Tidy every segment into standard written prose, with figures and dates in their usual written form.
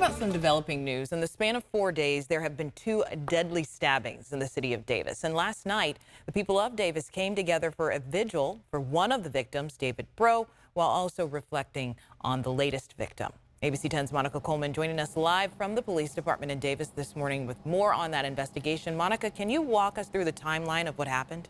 about some developing news. In the span of 4 days, there have been 2 deadly stabbings in the city of Davis. And last night, the people of Davis came together for a vigil for one of the victims, David Breaux, while also reflecting on the latest victim. ABC 10's Monica Coleman joining us live from the police department in Davis this morning with more on that investigation. Monica, can you walk us through the timeline of what happened?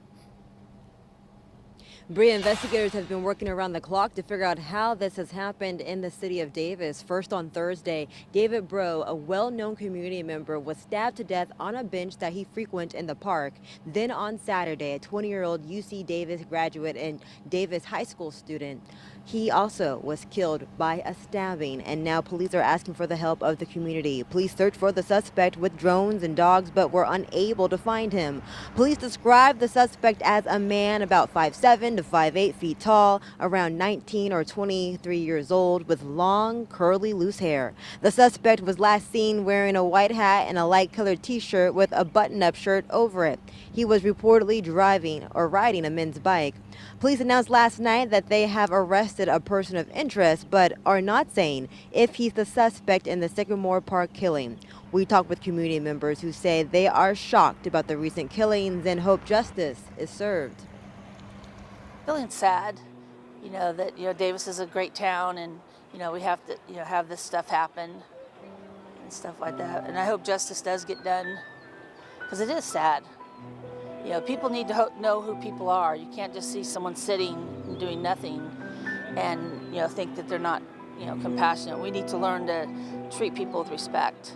Bria, investigators have been working around the clock to figure out how this has happened in the city of Davis. First on Thursday, David Breaux, a well-known community member, was stabbed to death on a bench that he frequents in the park. Then on Saturday, a 20-year-old UC Davis graduate and Davis high school student, he also was killed by a stabbing, and now police are asking for the help of the community. Police searched for the suspect with drones and dogs, but were unable to find him. Police described the suspect as a man about 5'7" to 5'8" feet tall, around 19 or 23 years old, with long, curly, loose hair. The suspect was last seen wearing a white hat and a light-colored t-shirt with a button-up shirt over it. He was reportedly driving or riding a men's bike. Police announced last night that they have arrested a person of interest, but are not saying if he's the suspect in the Sycamore Park killing. We talked with community members who say they are shocked about the recent killings and hope justice is served. Feeling sad, that Davis is a great town, and we have to have this stuff happen and stuff like that. And I hope justice does get done, because it is sad. People need to know who people are. You can't just see someone sitting and doing nothing and think that they're not compassionate. We need to learn to treat people with respect.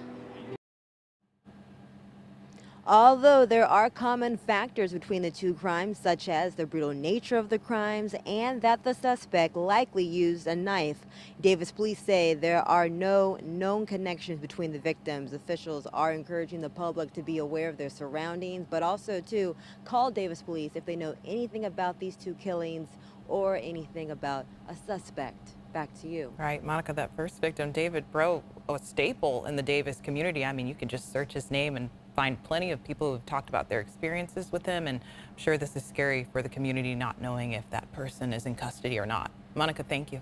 Although there are common factors between the two crimes, such as the brutal nature of the crimes and that the suspect likely used a knife, Davis police say there are no known connections between the victims. Officials are encouraging the public to be aware of their surroundings, but also to call Davis police if they know anything about these 2 killings or anything about a suspect. Back to you. Right, Monica, that first victim, David Breaux, a staple in the Davis community. I mean, you can just search his name and find plenty of people who've talked about their experiences with him, and I'm sure this is scary for the community not knowing if that person is in custody or not. Monica, thank you.